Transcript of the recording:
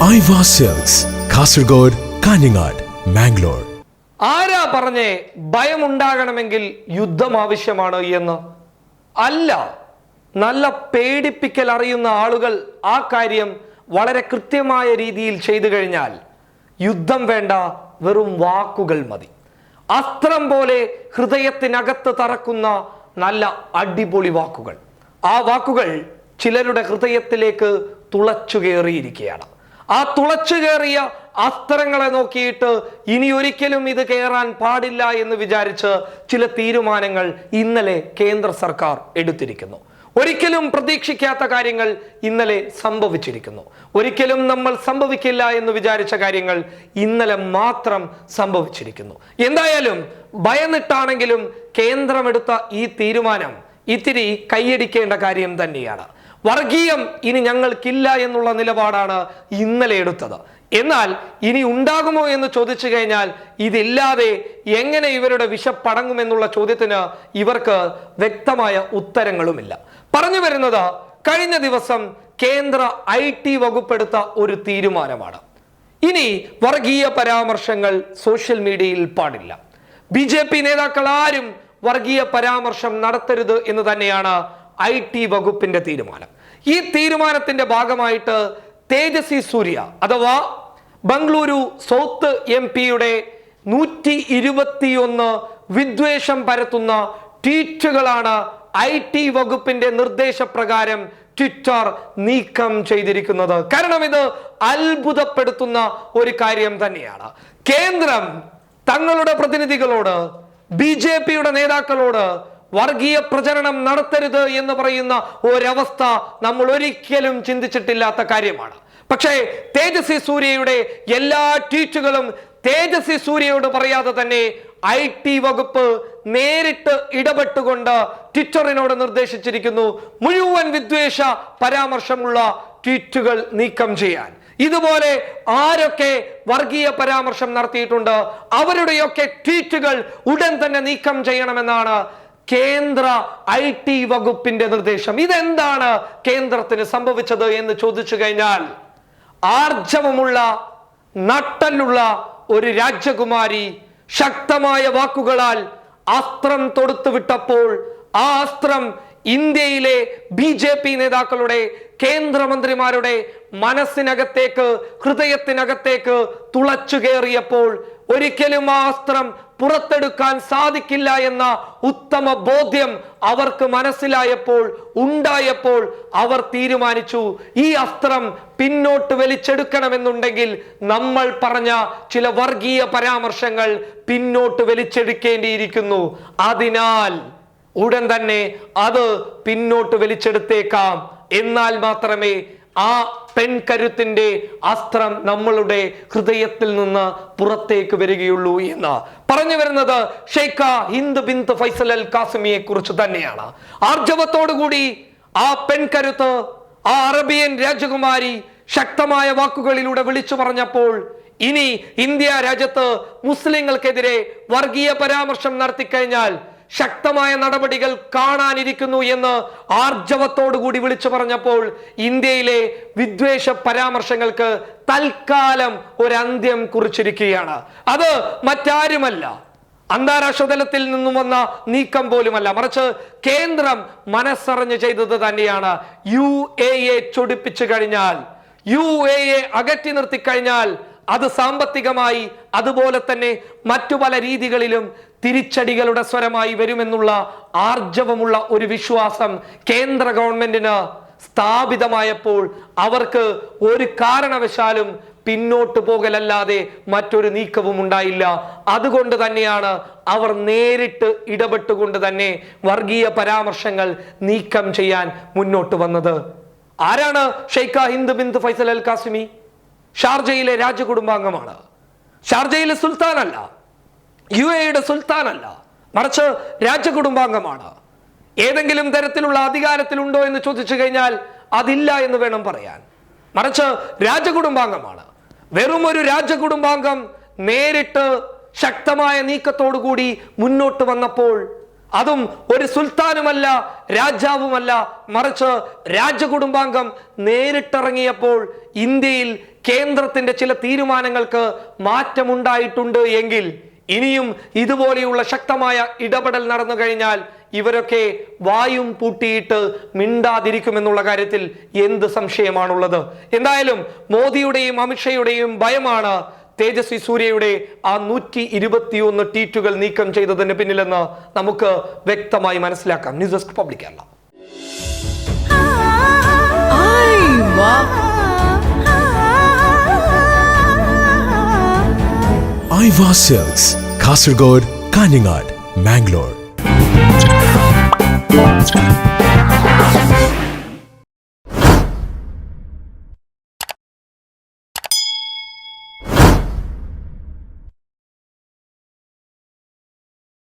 Aiwa silks, Kasaragod, Kanhangad, Mangalore. ആരാ പറഞ്ഞേ ഭയമുണ്ടാകണമെങ്കിൽ യുദ്ധം ആവശ്യമാണ് എന്ന്? അല്ല, നല്ല പേടിപ്പിക്കൽ അറിയുന്ന ആളുകൾ ആ കാര്യം വളരെ കൃത്യമായ രീതിയിൽ ചെയ്തു കഴിഞ്ഞാൽ യുദ്ധം വേണ്ട, വെറും വാക്കുകൾ മതി. അസ്ത്രം പോലെ ഹൃദയത്തിനകത്ത് തറക്കുന്ന നല്ല അടിപൊളി വാക്കുകൾ. ആ വാക്കുകൾ ചിലരുടെ ഹൃദയത്തിലേക്ക് തുളച്ചു കയറിയിരിക്കുകയാണ്. ആ തുളച്ചു കയറിയ അസ്ത്രങ്ങളെ നോക്കിയിട്ട് ഇനി ഒരിക്കലും ഇത് കയറാൻ പാടില്ല എന്ന് വിചാരിച്ച് ചില തീരുമാനങ്ങൾ ഇന്നലെ കേന്ദ്ര സർക്കാർ എടുത്തിരിക്കുന്നു. ഒരിക്കലും പ്രതീക്ഷിക്കാത്ത കാര്യങ്ങൾ ഇന്നലെ സംഭവിച്ചിരിക്കുന്നു. ഒരിക്കലും നമ്മൾ സംഭവിക്കില്ല എന്ന് വിചാരിച്ച കാര്യങ്ങൾ ഇന്നലെ മാത്രം സംഭവിച്ചിരിക്കുന്നു. എന്തായാലും ഭയന്നിട്ടാണെങ്കിലും കേന്ദ്രമെടുത്ത ഈ തീരുമാനം ഇത്തിരി കൈയടിക്കേണ്ട കാര്യം തന്നെയാണ്. വർഗീയം ഇനി ഞങ്ങൾക്കില്ല എന്നുള്ള നിലപാടാണ് ഇന്നലെ എടുത്തത്. എന്നാൽ ഇനി ഉണ്ടാകുമോ എന്ന് ചോദിച്ചു കഴിഞ്ഞാൽ ഇതില്ലാതെ എങ്ങനെ ഇവരുടെ വിശപ്പടങ്ങുമെന്നുള്ള ചോദ്യത്തിന് ഇവർക്ക് വ്യക്തമായ ഉത്തരങ്ങളുമില്ല. പറഞ്ഞു വരുന്നത് കഴിഞ്ഞ ദിവസം കേന്ദ്ര IT വകുപ്പെടുത്ത ഒരു തീരുമാനമാണ്. ഇനി വർഗീയ പരാമർശങ്ങൾ സോഷ്യൽ മീഡിയയിൽ പാടില്ല. BJP നേതാക്കൾ ആരും വർഗീയ പരാമർശം നടത്തരുത് എന്ന് തന്നെയാണ് IT വകുപ്പിന്റെ തീരുമാനം. ഈ തീരുമാനത്തിന്റെ ഭാഗമായിട്ട് തേജസ്വി സൂര്യ അഥവാ ബംഗളൂരു സൗത്ത് MP-യുടെ 121 വിദ്വേഷം പരത്തുന്ന ട്വീറ്റുകളാണ് IT വകുപ്പിന്റെ നിർദ്ദേശപ്രകാരം ട്വിറ്റർ നീക്കം ചെയ്തിരിക്കുന്നത്. കാരണം ഇത് അത്ഭുതപ്പെടുത്തുന്ന ഒരു കാര്യം തന്നെയാണ്. കേന്ദ്രം തങ്ങളുടെ പ്രതിനിധികളോട്, BJP-യുടെ നേതാക്കളോട് വർഗീയ പ്രചരണം നടത്തരുത് എന്ന് പറയുന്ന ഒരവസ്ഥ നമ്മൾ ഒരിക്കലും ചിന്തിച്ചിട്ടില്ലാത്ത കാര്യമാണ്. പക്ഷേ തേജസ്വി സൂര്യയുടെ എല്ലാ ട്വീറ്റുകളും തേജസ്വി സൂര്യയോട് പറയാതെ തന്നെ IT വകുപ്പ് നേരിട്ട് ഇടപെട്ടുകൊണ്ട് ട്വിറ്ററിനോട് നിർദ്ദേശിച്ചിരിക്കുന്നു മുഴുവൻ വിദ്വേഷ പരാമർശമുള്ള ട്വീറ്റുകൾ നീക്കം ചെയ്യാൻ. ഇതുപോലെ ആരൊക്കെ വർഗീയ പരാമർശം നടത്തിയിട്ടുണ്ട് അവരുടെയൊക്കെ ട്വീറ്റുകൾ ഉടൻ തന്നെ നീക്കം ചെയ്യണമെന്നാണ് കേന്ദ്ര IT വകുപ്പിന്റെ നിർദ്ദേശം. ഇതെന്താണ് കേന്ദ്രത്തിന് സംഭവിച്ചത് എന്ന് ചോദിച്ചു കഴിഞ്ഞാൽ, ആർജവമുള്ള നട്ടലുള്ള ഒരു രാജകുമാരി ശക്തമായ വാക്കുകളാൽ അസ്ത്രം തൊടുത്തു വിട്ടപ്പോൾ ആ അസ്ത്രം ഇന്ത്യയിലെ BJP നേതാക്കളുടെ, കേന്ദ്രമന്ത്രിമാരുടെ മനസ്സിനകത്തേക്ക്, ഹൃദയത്തിനകത്തേക്ക് തുളച്ചു കയറിയപ്പോൾ ഒരിക്കലും ആ അസ്ത്രം പുറത്തെടുക്കാൻ സാധിക്കില്ല എന്ന ഉത്തമ ബോധ്യം അവർക്ക് മനസ്സിലായപ്പോൾ, ഉണ്ടായപ്പോൾ അവർ തീരുമാനിച്ചു ഈ അസ്ത്രം പിന്നോട്ട് വലിച്ചെടുക്കണമെന്നുണ്ടെങ്കിൽ നമ്മൾ പറഞ്ഞ ചില വർഗീയ പരാമർശങ്ങൾ പിന്നോട്ട് വലിച്ചെടുക്കേണ്ടിയിരിക്കുന്നു. അതിനാൽ ഉടൻ തന്നെ അത് പിന്നോട്ട് വലിച്ചെടുത്തേക്കാം. എന്നാൽ മാത്രമേ ആ പെൺകരുത്തിന്റെ അസ്ത്രം നമ്മളുടെ ഹൃദയത്തിൽ നിന്ന് പുറത്തേക്ക് വരികയുള്ളൂ എന്ന് പറഞ്ഞു വരുന്നത് ഷെയ്ഖ ഹിന്ദ് ബിന്ത് ഫൈസൽ അൽ കാസിമിയെ കുറിച്ച് തന്നെയാണ്. ആർജവത്തോടുകൂടി ആ പെൺകരുത്ത്, ആ അറബിയൻ രാജകുമാരി ശക്തമായ വാക്കുകളിലൂടെ വിളിച്ചു പറഞ്ഞപ്പോൾ ഇനി ഇന്ത്യ രാജ്യത്ത് മുസ്ലിങ്ങൾക്കെതിരെ വർഗീയ പരാമർശം നടത്തിക്കഴിഞ്ഞാൽ ശക്തമായ നടപടികൾ കാണാനിരിക്കുന്നു എന്ന് ആർജവത്തോടുകൂടി വിളിച്ചു പറഞ്ഞപ്പോൾ ഇന്ത്യയിലെ വിദ്വേഷ പരാമർശങ്ങൾക്ക് തൽക്കാലം ഒരു അന്ത്യം കുറിച്ചിരിക്കുകയാണ്. അത് മറ്റാരുമല്ല, അന്താരാഷ്ട്ര തലത്തിൽ നിന്നും വന്ന നീക്കം പോലുമല്ല, മറിച്ച് കേന്ദ്രം മനസ്സറിഞ്ഞ് ചെയ്തത് തന്നെയാണ്. UAE ചൊടിപ്പിച്ചു കഴിഞ്ഞാൽ, UAE അകറ്റി നിർത്തിക്കഴിഞ്ഞാൽ അത് സാമ്പത്തികമായി അതുപോലെ തന്നെ മറ്റു പല രീതികളിലും തിരിച്ചടികളുടെ സ്വരമായി വരുമെന്നുള്ള ആർജവമുള്ള ഒരു വിശ്വാസം കേന്ദ്ര ഗവൺമെന്റിന് സ്ഥാപിതമായപ്പോൾ അവർക്ക് ഒരു കാരണവശാലും പിന്നോട്ട് പോകലല്ലാതെ മറ്റൊരു നീക്കവും ഉണ്ടായില്ല. അതുകൊണ്ട് തന്നെയാണ് അവർ നേരിട്ട് ഇടപെട്ടുകൊണ്ട് തന്നെ വർഗീയ പരാമർശങ്ങൾ നീക്കം ചെയ്യാൻ മുന്നോട്ട് വന്നത്. ആരാണ് ഷെയ്ഖ ഹിന്ദ് ബിന്ത് ഫൈസൽ അൽ കാസിമി? ഷാർജയിലെ രാജകുടുംബാംഗമാണ്. ഷാർജയിലെ സുൽത്താനല്ല, UAE-യുടെ സുൽത്താനല്ല, മറിച്ച് രാജകുടുംബാംഗമാണ്. ഏതെങ്കിലും തരത്തിലുള്ള അധികാരത്തിലുണ്ടോ എന്ന് ചോദിച്ചു കഴിഞ്ഞാൽ അതില്ല എന്ന് വേണം പറയാൻ. മറിച്ച് രാജകുടുംബാംഗമാണ്. വെറും ഒരു രാജകുടുംബാംഗം നേരിട്ട് ശക്തമായ നീക്കത്തോടുകൂടി മുന്നോട്ട് വന്നപ്പോൾ അതും ഒരു സുൽത്താനുമല്ല, രാജാവുമല്ല, മറിച്ച് രാജകുടുംബാംഗം നേരിട്ടിറങ്ങിയപ്പോൾ ഇന്ത്യയിൽ കേന്ദ്രത്തിന്റെ ചില തീരുമാനങ്ങൾക്ക് മാറ്റമുണ്ടായിട്ടുണ്ട് എങ്കിൽ ഇനിയും ഇതുപോലെയുള്ള ശക്തമായ ഇടപെടൽ നടന്നു കഴിഞ്ഞാൽ ഇവരൊക്കെ വായും പൂട്ടിയിട്ട് മിണ്ടാതിരിക്കുമെന്നുള്ള കാര്യത്തിൽ എന്ത് സംശയമാണുള്ളത്? എന്തായാലും മോദിയുടെയും അമിത്ഷായുടെയും ഭയമാണ് തേജസ്വി സൂര്യയുടെ ആ 121 ട്വീറ്റുകൾ നീക്കം ചെയ്തതിന് പിന്നിലെന്ന് നമുക്ക് വ്യക്തമായി മനസ്സിലാക്കാം. News desk public Kerala. Aiva Silks, Kasargod, Kaningad, Mangalore.